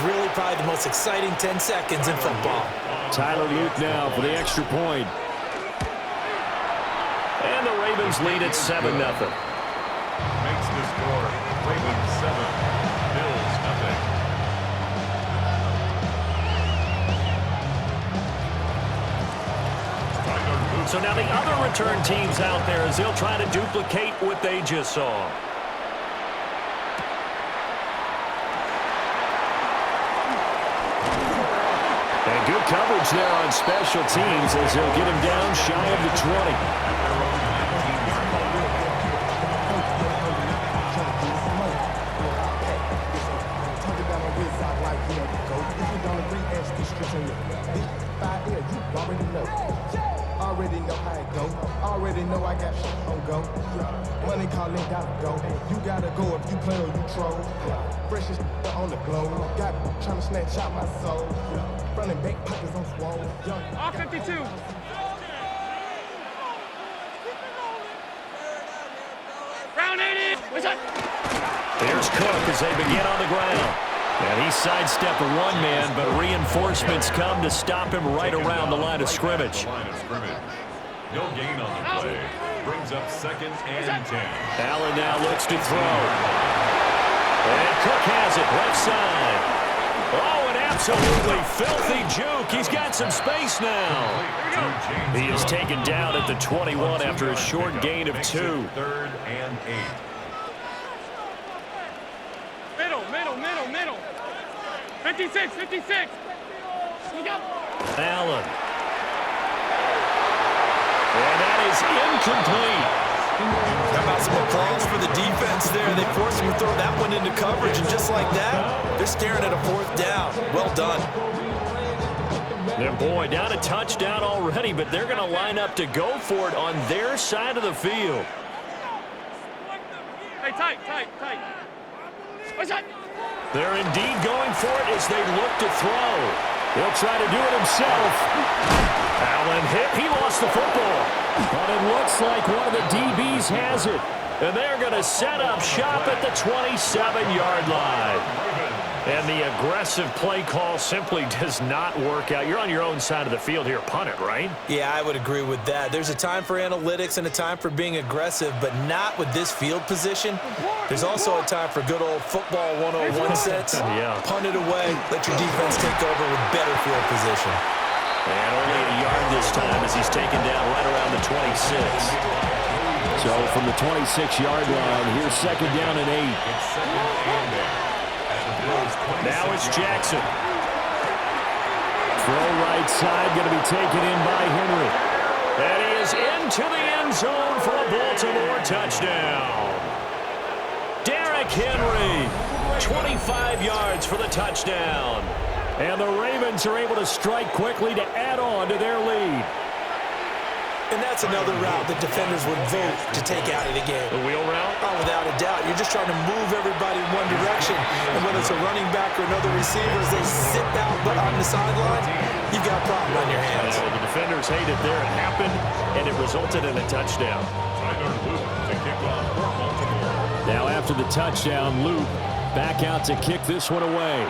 really probably the most exciting 10 seconds in football. Tyler Luke now for the extra point. And the Ravens lead at 7-0. Makes the score Ravens 7, Bills nothing. So now the other return teams out there as they'll try to duplicate what they just saw. And good coverage there on special teams as they'll get him down shy of the 20. Already know how it go. Already know I got shit on go. Money calling, gotta go. You gotta go if you play or you troll. Freshest on the globe. Got trying to snatch out my soul. Running back pockets on swole. All 52. Round 80. What's up? There's Cook as they begin on the ground. And he sidestepped a one-man, but reinforcements come to stop him right around the line of scrimmage. No gain on the play. Brings up 2nd and 10. Allen now looks to throw. And Cook has it left side. Oh, an absolutely filthy juke. He's got some space now. He is taken down at the 21 after a short gain of 2. 3rd and 8. Middle. 56. Allen. And that is incomplete. How about some applause for the defense there? They forced him to throw that one into coverage, and just like that, they're staring at a 4th down. Well done. And boy, down a touchdown already, but they're going to line up to go for it on their side of the field. Hey, tight. What's that? They're indeed going for it as they look to throw. He'll try to do it himself. Allen hit. He lost the football. But it looks like one of the DBs has it. And they're going to set up shop at the 27-yard line. And the aggressive play call simply does not work out. You're on your own side of the field here. Punt it, right? Yeah, I would agree with that. There's a time for analytics and a time for being aggressive, but not with this field position. There's also a time for good old football 101 sense. Yeah. Punt it away. Let your defense take over with better field position. And only a yard this time as he's taken down right around the 26. So from the 26-yard line, here's 2nd down and 8. It's 2nd and 8. Now it's Jackson. Throw right side, going to be taken in by Henry. And he is into the end zone for a Baltimore touchdown. Derrick Henry, 25 yards for the touchdown. And the Ravens are able to strike quickly to add on to their lead. And that's another route that defenders would vote to take out of the game. The wheel route? Oh, without a doubt. You're just trying to move everybody in one direction. And whether it's a running back or another receiver, as they sit down on the sideline, you've got a problem on your hands. Yeah, the defenders hate it there. It happened, and it resulted in a touchdown. Tyler Luke to kick off for Baltimore. Now after the touchdown, Luke back out to kick this one away.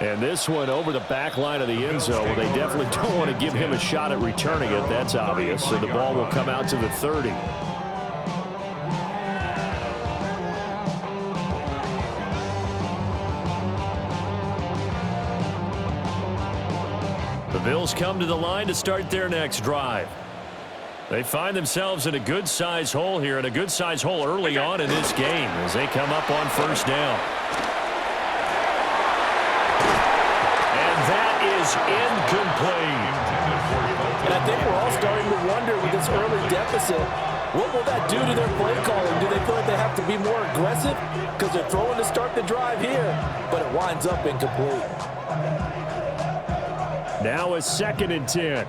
And this one over the back line of the end zone. Well, they definitely don't want to give him a shot at returning it. That's obvious. So the ball will come out to the 30. The Bills come to the line to start their next drive. They find themselves in a good-sized hole here, and a good-sized hole early on in this game as they come up on 1st down. Incomplete. And I think we're all starting to wonder with this early deficit, what will that do to their play calling? Do they feel like they have to be more aggressive because they're throwing to start the drive here, but it winds up incomplete? Now a 2nd and 10.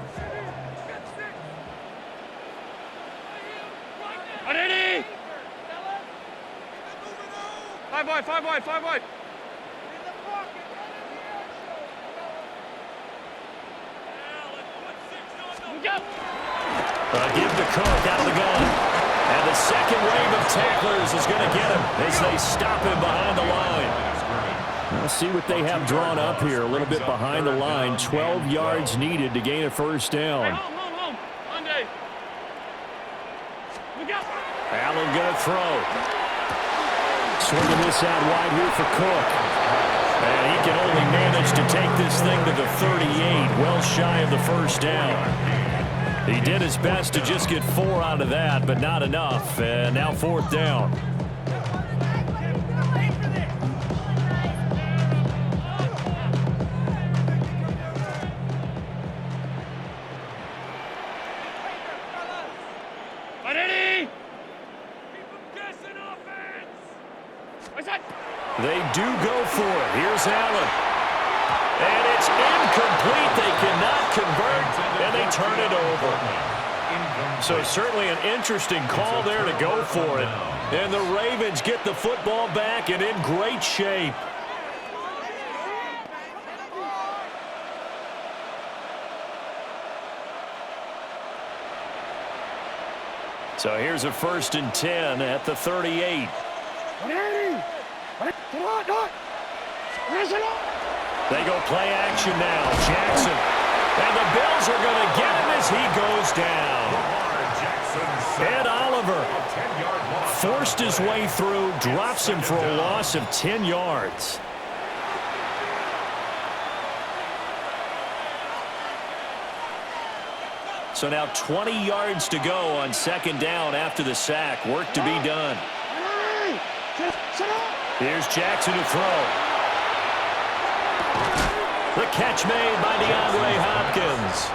Five wide. Give to Cook out of the gun. And the second wave of tacklers is going to get him as they stop him behind the line. Let's see what they have drawn up here. A little bit behind the line. 12 yards needed to gain a first down. Home. Monday. Look out. Allen going to throw. Swinging this out wide here for Cook. And he can only manage to take this thing to the 38, well shy of the first down. He did his best to just get 4 out of that, but not enough. And now 4th down. They do go for it. Here's Allen. And it's incomplete. They cannot convert, and they turn it over. So certainly an interesting call there to go for it. And the Ravens get the football back and in great shape. So here's a 1st and 10 at the 38. They go play action now. Jackson. And the Bills are going to get him as he goes down. Ed Oliver forced his way through, drops him for a loss of 10 yards. So now 20 yards to go on 2nd down after the sack. Work to be done. Here's Jackson to throw. The catch made by DeAndre Hopkins.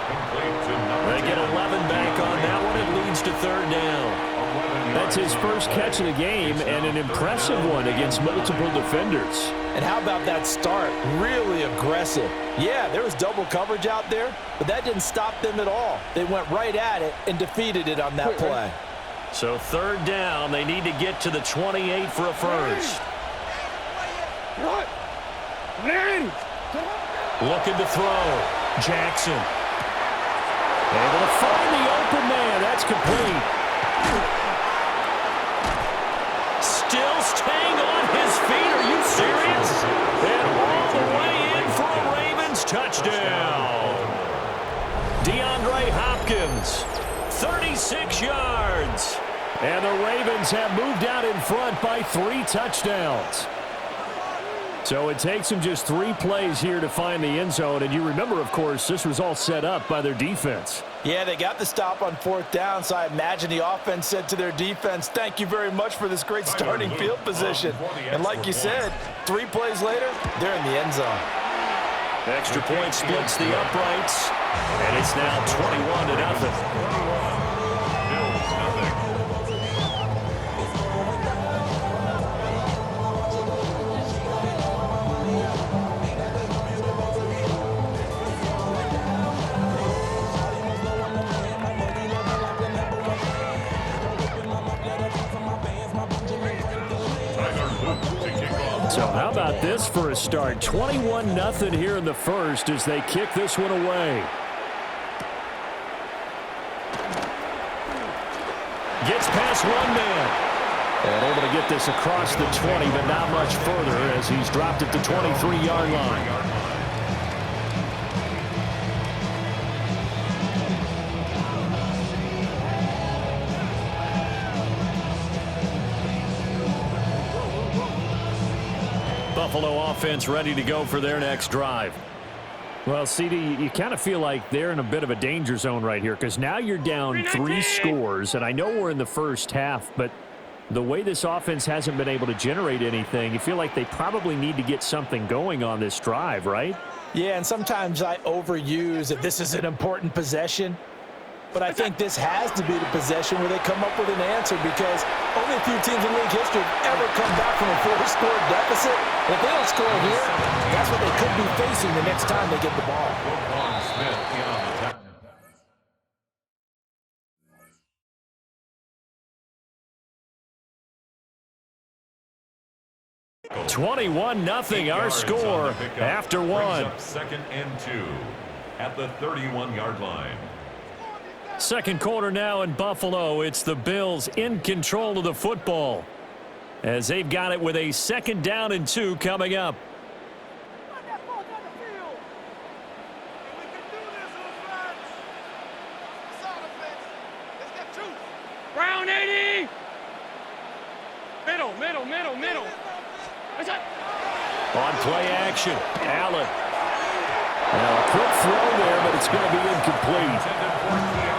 They get 11 back on that one. It leads to 3rd down. That's his first catch of the game and an impressive one against multiple defenders. And how about that start? Really aggressive. Yeah, there was double coverage out there, but that didn't stop them at all. They went right at it and defeated it on that play. So 3rd down, they need to get to the 28 for a first. Looking to throw. Jackson. Able to find the open man. That's complete. Still staying on his feet. Are you serious? And all the way in for a Ravens touchdown. DeAndre Hopkins, 36 yards. And the Ravens have moved out in front by 3 touchdowns. So it takes them just 3 plays here to find the end zone. And you remember, of course, this was all set up by their defense. Yeah, they got the stop on 4th down, so I imagine the offense said to their defense, thank you very much for this great starting field position. And like you said, 3 plays later, they're in the end zone. Extra point splits the uprights, and it's now 21-0. So how about this for a start? 21-0 here in the first as they kick this one away. Gets past one man. And able to get this across the 20, but not much further as he's dropped at the 23-yard line. Buffalo offense ready to go for their next drive. Well, CD, you kind of feel like they're in a bit of a danger zone right here because now you're down 3 scores, and I know we're in the first half, but the way this offense hasn't been able to generate anything, you feel like they probably need to get something going on this drive, right? Yeah, and sometimes I overuse that this is an important possession. But I think this has to be the possession where they come up with an answer because only a few teams in league history have ever come back from a 4-score deficit. And if they don't score here, that's what they could be facing the next time they get the ball. 21-0 our score after 1. 2nd and 2 at the 31-yard line. Second quarter now in Buffalo. It's the Bills in control of the football as they've got it with a 2nd down and 2 coming up. Brown 80. Middle. On play action, Allen. Now a quick throw there, but it's going to be incomplete.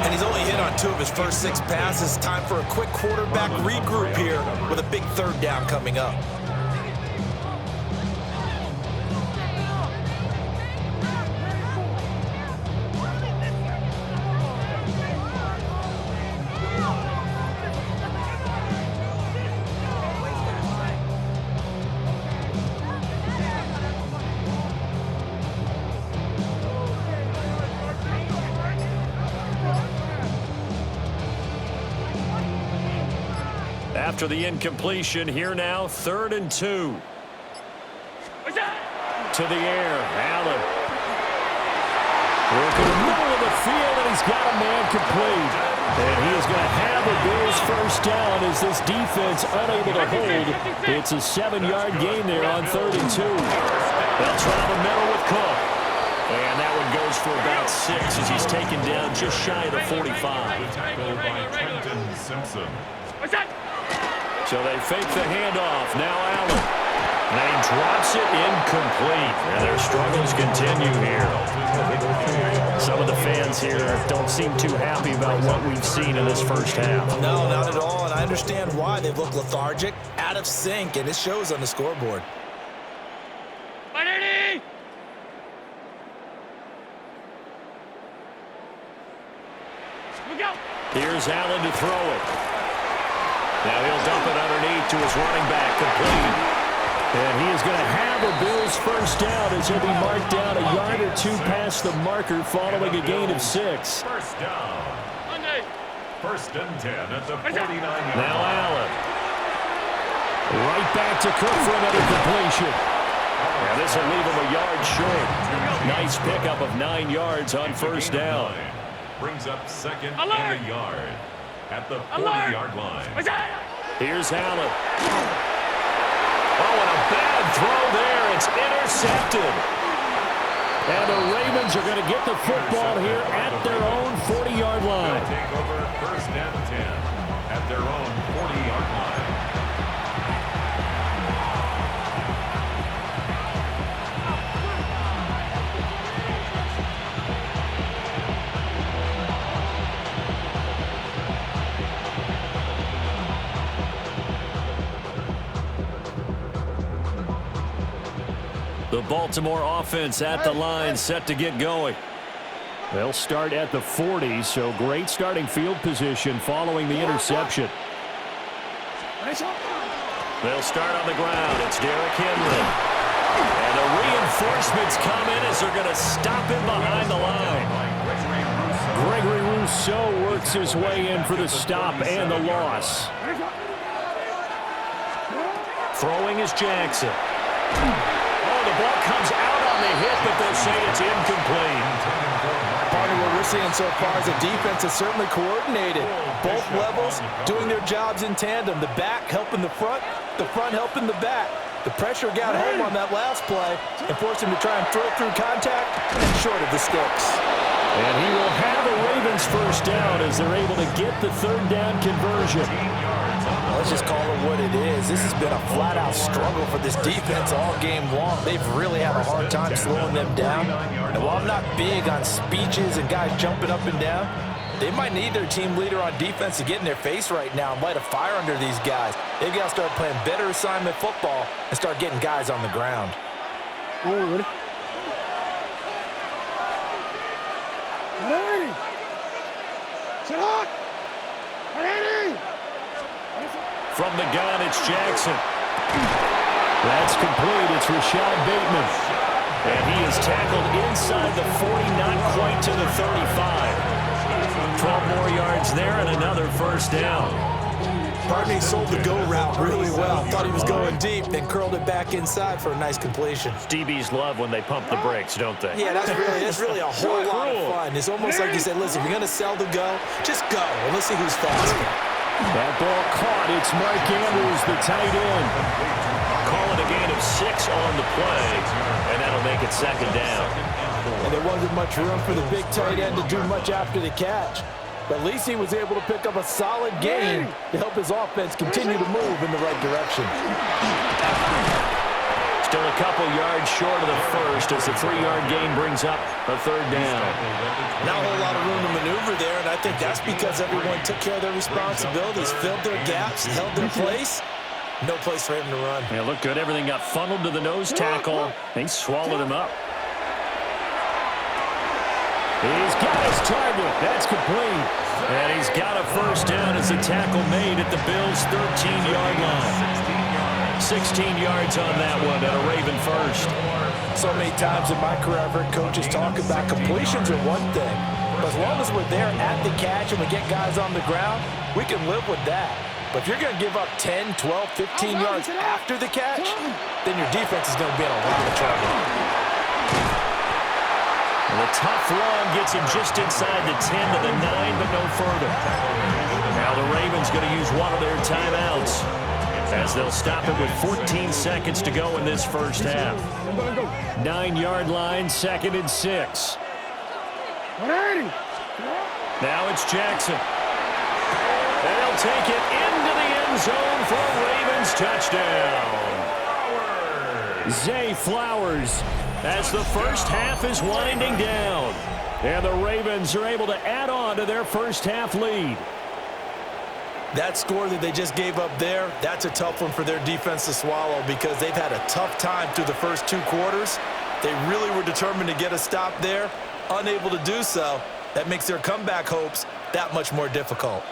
And he's only hit on 2 of his first 6 passes. Time for a quick quarterback regroup here with a big 3rd down coming up. After the incompletion, here now, 3rd and 2. To the air, Allen. Working in the middle of the field, and he's got a man complete. And he is going to have a Bills 1st down as this defense unable to hold. It's a 7-yard gain there on 3rd and 2. They'll try the middle with Cook. And that one goes for about 6 as he's taken down just shy of the 45. Tackle by Trenton Simpson. So they fake the handoff. Now Allen. And he drops it incomplete. And their struggles continue here. Some of the fans here don't seem too happy about what we've seen in this first half. No, not at all, and I understand why. They've looked lethargic, out of sync, and it shows on the scoreboard. 180. Look out. Here's Allen to throw it. Now he'll dump it underneath to his running back, complete. And he is going to have a Bills 1st down as he'll be marked down a yard or 2 past the marker following a gain of 6. 1st down. 1st and 10 at the 49-yard line. Now Allen. Right back to Cook for another completion. And this will leave him a yard short. Nice pickup of 9 yards on 1st down. Brings up 2nd and a yard at the 40-yard line. Here's Allen. Oh, and a bad throw there. It's intercepted. And the Ravens are going to get the football here at their own 40-yard line. They'll take over 1st and 10 at their own 40-yard line. The Baltimore offense at the line, set to get going. They'll start at the 40, so great starting field position following the interception. They'll start on the ground. It's Derrick Henry. And the reinforcements come in as they're going to stop him behind the line. Gregory Rousseau works his way in for the stop and the loss. Throwing is Jackson. The ball comes out on the hit, but they'll say it's incomplete. Part of what we're seeing so far is the defense is certainly coordinated. Both levels doing their jobs in tandem. The back helping the front helping the back. The pressure got home on that last play and forced him to try and throw through contact and short of the sticks. And he will have a Ravens 1st down as they're able to get the 3rd down conversion. Let's just call it what it is. This has been a flat-out struggle for this defense all game long. They've really had a hard time slowing them down. And while I'm not big on speeches and guys jumping up and down, they might need their team leader on defense to get in their face right now and light a fire under these guys. They've got to start playing better assignment football and start getting guys on the ground. From the gun, it's Jackson. That's complete. It's Rashad Bateman. And he is tackled inside the 40, not quite to the 35. 12 more yards there and another 1st down. Pardon me, sold the go route really well. Thought he was going deep, then curled it back inside for a nice completion. DBs love when they pump the brakes, don't they? Yeah, that's really a whole lot of fun. It's almost like you said, listen, if you're going to sell the go, just go, and let's see who's faster. That ball caught. It's Mark Andrews, the tight end. Call it a gain of 6 on the play, and that'll make it second down. And there wasn't much room for the big tight end to do much after the catch. But at least he was able to pick up a solid gain to help his offense continue to move in the right direction. Still a couple yards short of the first as the 3-yard gain brings up a third down. Not a whole lot of room to maneuver there, and I think that's because everyone took care of their responsibilities, filled their gaps, held their place. No place for him to run. Yeah, looked good. Everything got funneled to the nose tackle. They swallowed him up. He's got his target. That's complete. And he's got a first down as the tackle made at the Bills' 13-yard line. 16 yards on that one and a Raven first. So many times in my career I've heard coaches talk about completions are one thing, but as long as we're there at the catch and we get guys on the ground, we can live with that. But if you're going to give up 10, 12, 15 yards after the catch, then your defense is going to be in a lot of trouble. And the tough run gets him just inside the 10 to the 9, but no further. Now the Ravens going to use one of their timeouts as they'll stop it with 14 seconds to go in this first half. 9-yard line, 2nd and 6. Now it's Jackson. And they'll take it into the end zone for a Ravens touchdown. Zay Flowers as the first half is winding down. And the Ravens are able to add on to their first half lead. That score that they just gave up there, that's a tough one for their defense to swallow because they've had a tough time through the first 2 quarters. They really were determined to get a stop there, unable to do so. That makes their comeback hopes that much more difficult.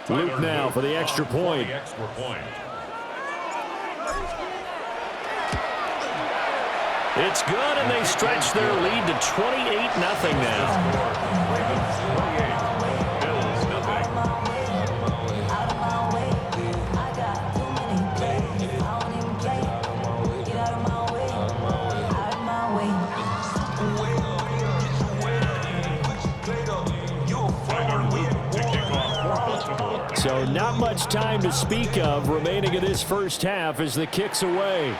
Luke now for the extra point. It's good, and they stretch their lead to 28-0 now. So not much time to speak of remaining in this first half as the kick's away.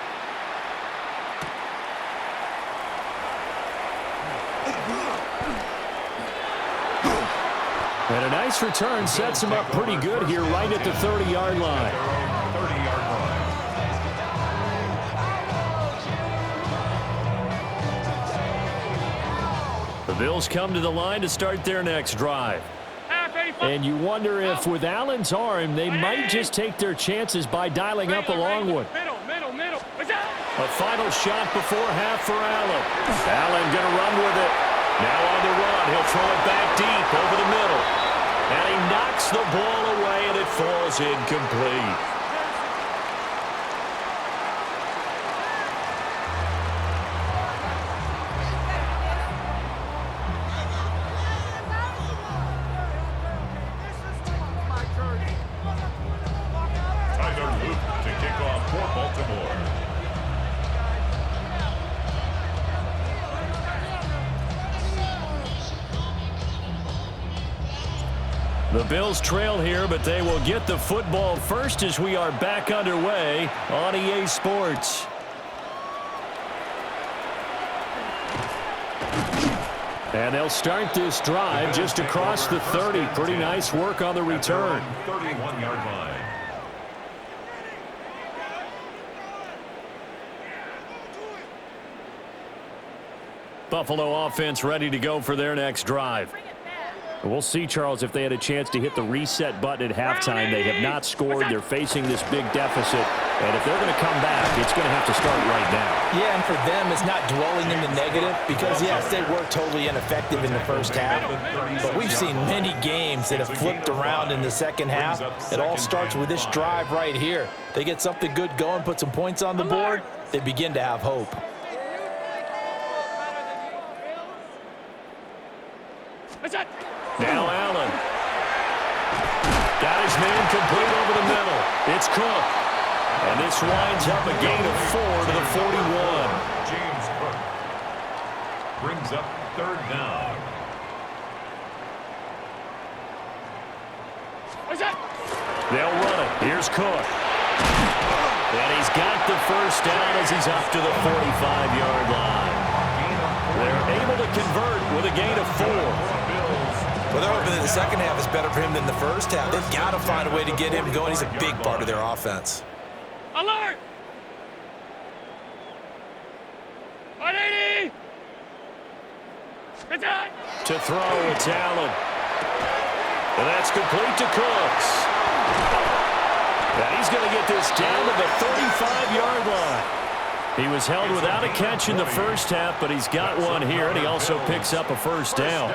And a nice return sets him up pretty good here right at the 30-yard line. The Bills come to the line to start their next drive. And you wonder if with Allen's arm, they might just take their chances by dialing up a long one. A final shot before half for Allen. Allen going to run with it. Now on the run. He'll throw it back deep over the middle. And he knocks the ball away, and it falls incomplete. The Bills trail here, but they will get the football first as we are back underway on EA Sports. And they'll start this drive just across the 30. Pretty nice work on the return. 31-yard line. Buffalo offense ready to go for their next drive. We'll see, Charles, if they had a chance to hit the reset button at halftime. They have not scored. They're facing this big deficit. And if they're going to come back, it's going to have to start right now. Yeah, and for them, it's not dwelling in the negative because, yes, they were totally ineffective in the first half. But we've seen many games that have flipped around in the second half. It all starts with this drive right here. They get something good going, put some points on the board, they begin to have hope. Now Allen. Got his man complete over the middle. It's Cook. And this winds up a gain of 4 to the 41. James Cook brings up third down. They'll run it. Here's Cook. And he's got the first down as he's up to the 45-yard line. They're able to convert with a gain of 4. Well, they're hoping that the second half is better for him than the first half. They've got to find a way to get him going. He's a big part of their offense. Alert! 180! To throw, it's Allen. And that's complete to Cooks. And he's going to get this down to the 35-yard line. He was held without a catch in the first half, but he's got one here, and he also picks up a first down.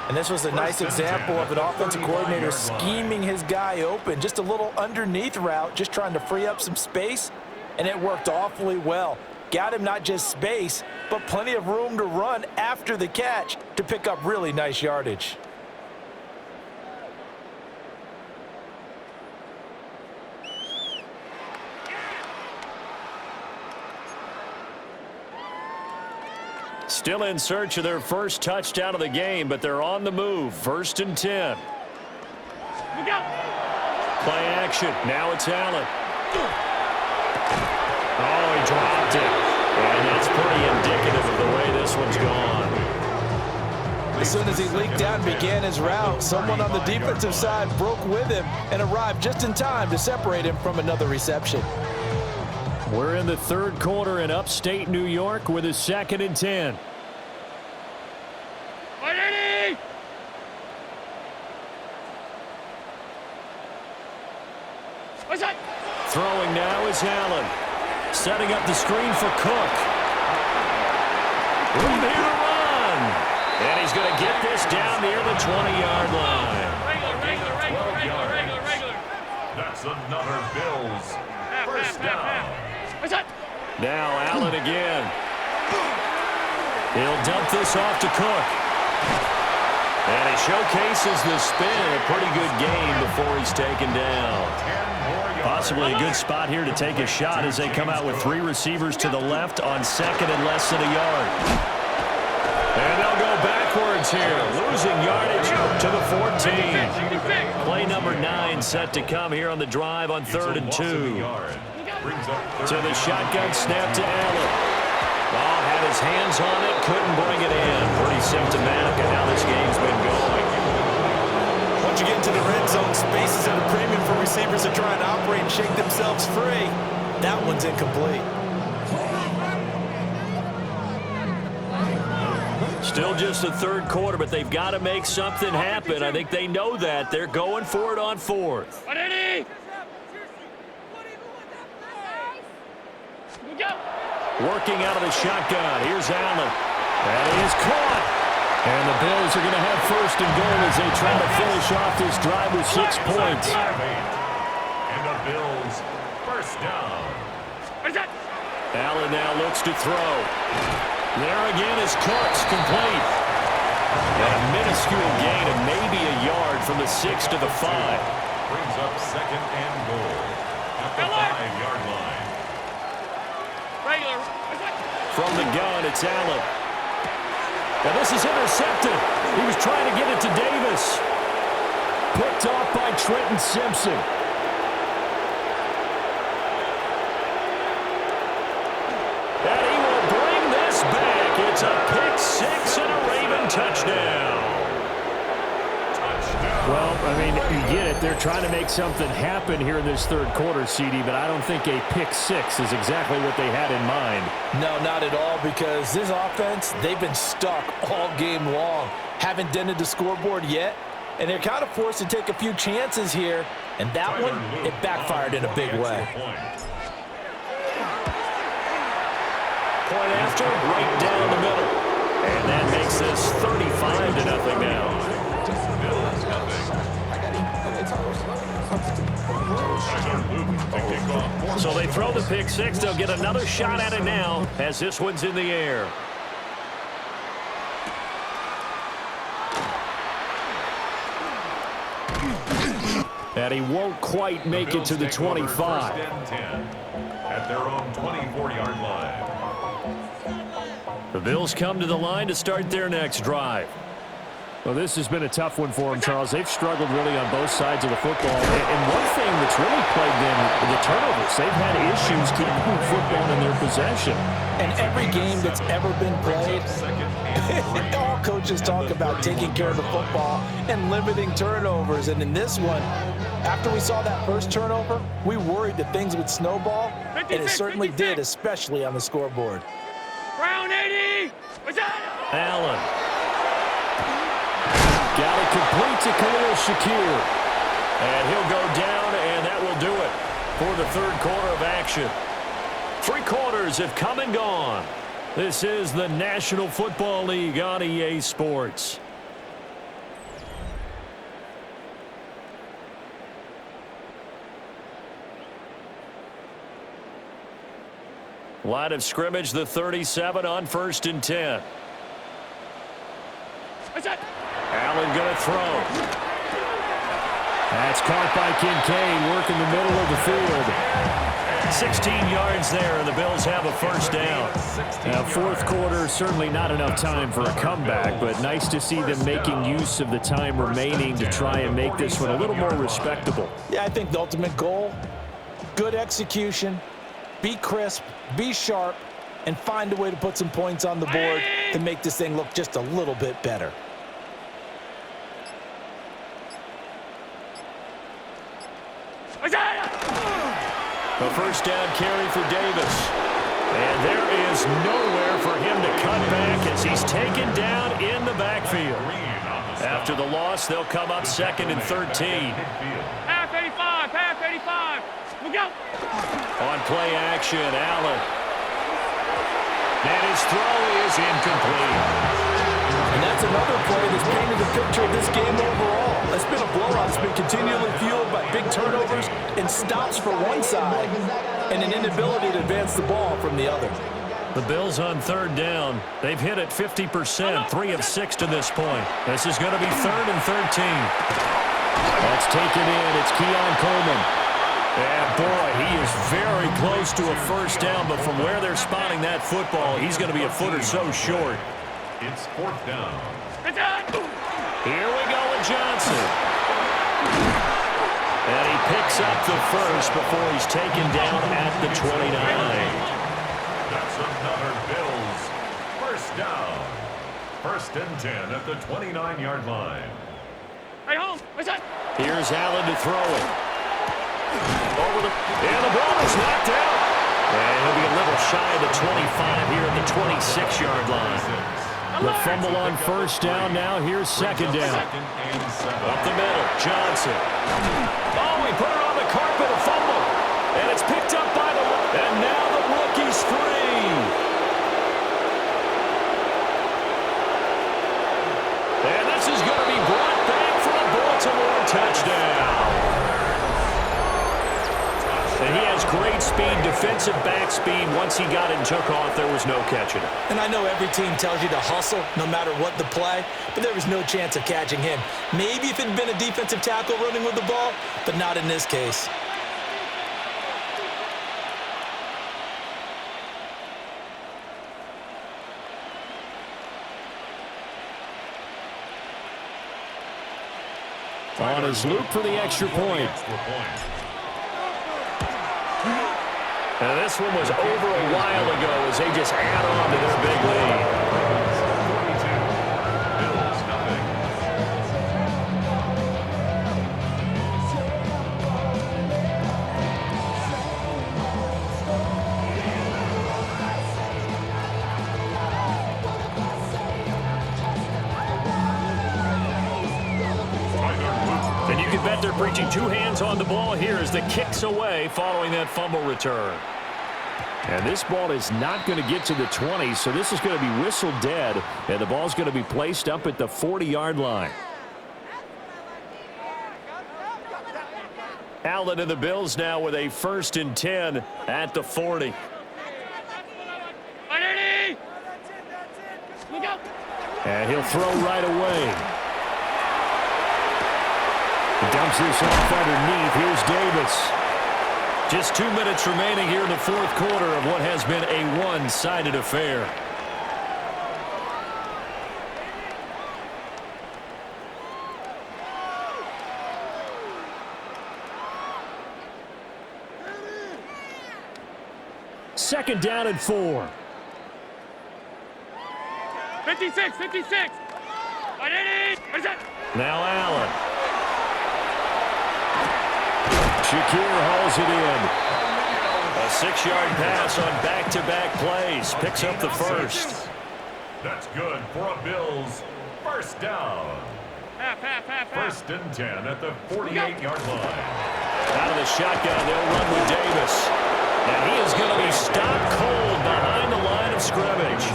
And this was a nice example of an offensive coordinator scheming his guy open. Just a little underneath route, just trying to free up some space, and it worked awfully well. Got him not just space, but plenty of room to run after the catch to pick up really nice yardage. Still in search of their first touchdown of the game, but they're on the move. 1st and 10. Play action. Now it's Allen. Oh, he dropped it. And that's pretty indicative of the way this one's gone. As soon as he leaked out and began his route, someone on the defensive side broke with him and arrived just in time to separate him from another reception. We're in the third quarter in upstate New York with a 2nd and 10. 180! What's that? Throwing now is Allen. Setting up the screen for Cook. Room here to run. And he's going to get this down near the 20-yard line. Regular. That's another Bills first down. What's that? Now Allen again. He'll dump this off to Cook. And he showcases the spin. A pretty good game before he's taken down. Possibly a good spot here to take a shot as they come out with 3 receivers to the left on 2nd and less than a yard. And they'll go backwards here, losing yardage to the 14. Play number 9 set to come here on the drive on 3rd and 2. To the shotgun snap to Allen. Oh, had his hands on it, couldn't bring it in. Pretty symptomatic of how this game's been going. Once you get into the red zone, space is at a premium for receivers that try and operate and shake themselves free. That one's incomplete. Still just the third quarter, but they've got to make something happen. I think they know that. They're going for it on 4th. 180! Working out of the shotgun. Here's Allen. That is caught. And the Bills are going to have 1st and goal as they try to finish off this drive with 6 points. And the Bills first down. Allen now looks to throw. There again is Cooks, complete. And a minuscule gain of maybe a yard from the 6 to the 5. Brings up 2nd and goal at the 5-yard line. From the gun, it's Allen. Now this is intercepted. He was trying to get it to Davis. Picked off by Trenton Simpson. And he will bring this back. It's a pick 6 and a Raven touchdown. Touchdown. Well, I mean, you get it. They're trying to make something happen here in this third quarter, CD, but I don't think a pick six is exactly what they had in mind. No, not at all, because this offense, they've been stuck all game long. Haven't dented the scoreboard yet, and they're kind of forced to take a few chances here, and that one, it backfired in a big way. Point after, right down the middle. And that makes this 35-0 now. So they throw the pick six. They'll get another shot at it now as this one's in the air. And he won't quite make it to the 25. At their own 24-yard line. The Bills come to the line to start their next drive. Well, this has been a tough one for them, Charles. They've struggled really on both sides of the football. And one thing that's really plagued them, the turnovers. They've had issues keeping football in their possession. And every game that's ever been played, all coaches talk about taking care of the football and limiting turnovers. And in this one, after we saw that first turnover, we worried that things would snowball, and it certainly did, especially on the scoreboard. Brown 80. Allen. Got it complete to Khalil Shakir. And he'll go down, and that will do it for the third quarter of action. 3 quarters have come and gone. This is the National Football League on EA Sports. Line of scrimmage, the 37 on 1st and 10. Allen going to throw. That's caught by Kincaid, working the middle of the field. 16 yards there, and the Bills have a first down. Now, fourth quarter, certainly not enough time for a comeback, but nice to see them making use of the time remaining to try and make this one a little more respectable. Yeah, I think the ultimate goal, good execution, be crisp, be sharp, and find a way to put some points on the board to make this thing look just a little bit better. A first down carry for Davis. And there is nowhere for him to cut back as he's taken down in the backfield. After the loss, they'll come up 2nd and 13. Half 85, half 85. Look out. On play action, Allen. And his throw is incomplete. And that's another play that's painted the picture of this game overall. It's been a blowout. It's been continually fueled by big turnovers and stops for one side and an inability to advance the ball from the other. The Bills on 3rd down. They've hit it 50%, 3 of 6 to this point. This is going to be 3rd and 13. That's taken in. It's Keon Coleman. And boy, he is very close to a first down, but from where they're spotting that football, he's going to be a foot or so short. It's 4th down. Here we go with Johnson. And he picks up the first before he's taken down at the 29. That's another Bills first down. 1st and 10 at the 29-yard line. Hey, home. What's that? Here's Allen to throw it. And the ball is knocked out. And he'll be a little shy of the 25 here at the 26-yard line. The fumble on first down. Now here's 2nd down. Up the middle, Johnson. Oh, he put it on the carpet, a fumble. And it's picked up by the... And now the rookie's free. And this is going to be brought back for a Baltimore touchdown. And he has great speed, defensive back speed. Once he got it and took off, there was no catching it. And I know every team tells you to hustle no matter what the play, but there was no chance of catching him. Maybe if it had been a defensive tackle running with the ball, but not in this case. On his loop for the extra point. Now this one was over a while ago as they just add on to their big lead. And you can bet they're preaching two hands on the ball here as the kick's away following that fumble return. And this ball is not going to get to the 20, so this is going to be whistled dead, and the ball's going to be placed up at the 40-yard line. Allen and the Bills now with a 1st and 10 at the 40. And he'll throw right away. Dumps this off underneath. Here's Davis. Just 2 minutes remaining here in the 4th quarter of what has been a one-sided affair. Second down and 4. 56, 56. Now Allen. Shakir hauls it in. A 6-yard pass on back-to-back plays. Picks up the first. That's good for a Bills 1st down. Half. 1st and 10 at the 48-yard line. Out of the shotgun, they'll run with Davis. And he is going to be stopped cold behind the line of scrimmage.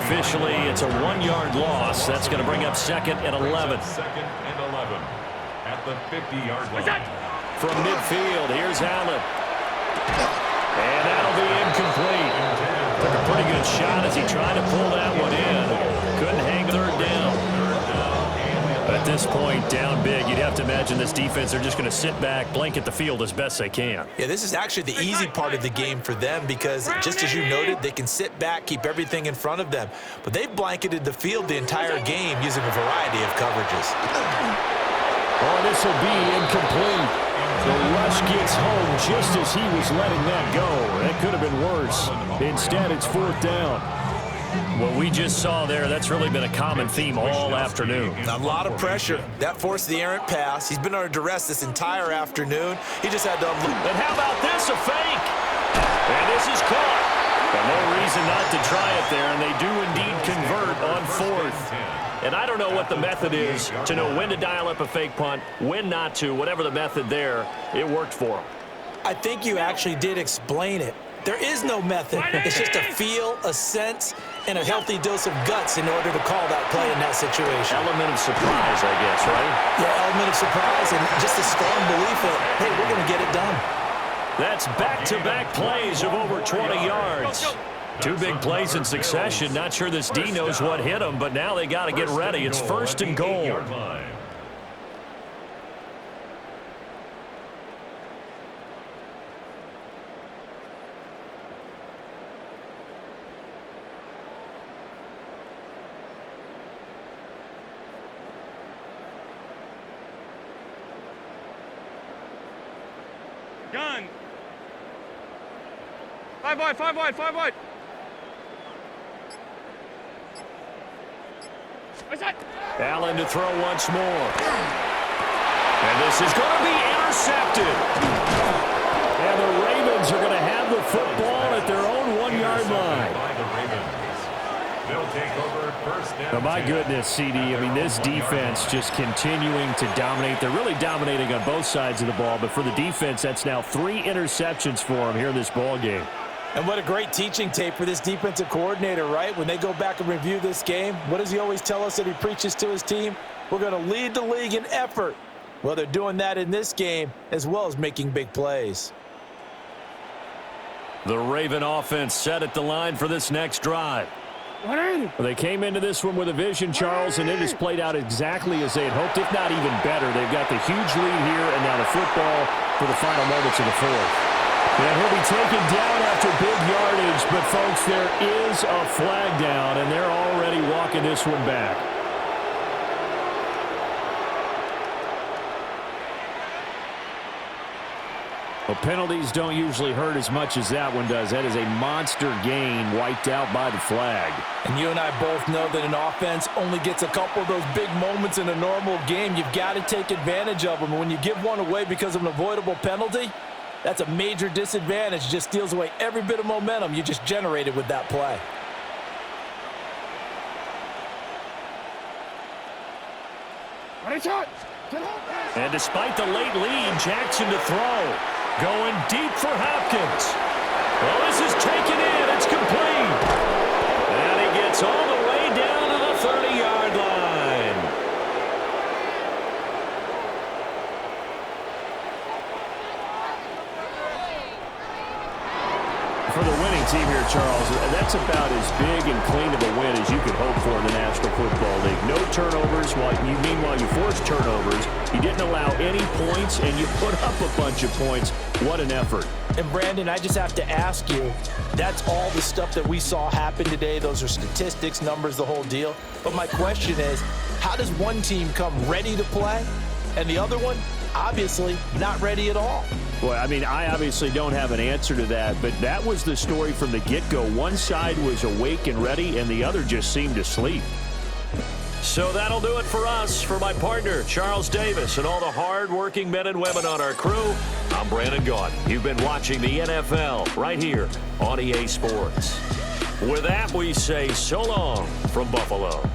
Officially, it's a 1-yard loss. That's going to bring up 2nd and 11. 2nd and 11 at the 50-yard line. From midfield, here's Allen. And that'll be incomplete. Took a pretty good shot as he tried to pull that one in. Couldn't hang 3rd down. At this point, down big, you'd have to imagine this defense, they're just going to sit back, blanket the field as best they can. Yeah, this is actually the easy part of the game for them because, just as you noted, they can sit back, keep everything in front of them. But they've blanketed the field the entire game using a variety of coverages. Oh, this will be incomplete. The rush gets home just as he was letting that go. That could have been worse. Instead, it's 4th down. What we just saw there, that's really been a common theme all afternoon. A lot of pressure. That forced the errant pass. He's been under duress this entire afternoon. He just had to unload. And how about this, a fake? And this is caught. But no reason not to try it there, and they do indeed convert on 4th. And I don't know what the method is to know when to dial up a fake punt, when not to, whatever the method there, it worked for him. I think you actually did explain it. There is no method. It's just a feel, a sense, and a healthy dose of guts in order to call that play in that situation. Element of surprise, I guess, right? Yeah, element of surprise and just a strong belief that, hey, we're going to get it done. That's back-to-back plays of over 20 yards. 2 big plays in succession. Not sure this D knows what hit him, but now they got to get ready. It's 1st and goal. Gun. 5 wide. What's that? Allen to throw once more. And this is going to be intercepted. And the Ravens are going to have the football at their own 1-yard line. They'll take over 1st down. Oh, my goodness, CD. I mean, this defense just continuing to dominate. They're really dominating on both sides of the ball, but for the defense, that's now 3 interceptions for them here in this ball game. And what a great teaching tape for this defensive coordinator, right? When they go back and review this game, what does he always tell us that he preaches to his team? We're going to lead the league in effort. Well, they're doing that in this game as well as making big plays. The Raven offense set at the line for this next drive. Well, they came into this one with a vision, Charles, and it has played out exactly as they had hoped, if not even better. They've got the huge lead here, and now the football for the final moments of the 4th. And he'll be taken down after big yardage, but, folks, there is a flag down, and they're already walking this one back. Well, penalties don't usually hurt as much as that one does. That is a monster gain wiped out by the flag. And you and I both know that an offense only gets a couple of those big moments in a normal game. You've got to take advantage of them. And when you give one away because of an avoidable penalty, that's a major disadvantage. Just steals away every bit of momentum you just generated with that play. And despite the late lead, Jackson to throw. Going deep for Hopkins. Well, this is taken in. It's complete. And he gets all the way down to the 30-yard line. For the winning team here, Charles, that's about as big and clean of a win as you could hope for in the National Football League. No turnovers. Meanwhile, you forced turnovers. You didn't allow any points, and you put up a bunch of points. What an effort. And, Brandon, I just have to ask you, that's all the stuff that we saw happen today. Those are statistics, numbers, the whole deal. But my question is, how does one team come ready to play, and the other one, obviously, not ready at all? Boy, I mean, I obviously don't have an answer to that, but that was the story from the get-go. One side was awake and ready, and the other just seemed asleep. So that'll do it for us. For my partner, Charles Davis, and all the hard-working men and women on our crew, I'm Brandon Gaudin. You've been watching the NFL right here on EA Sports. With that, we say so long from Buffalo.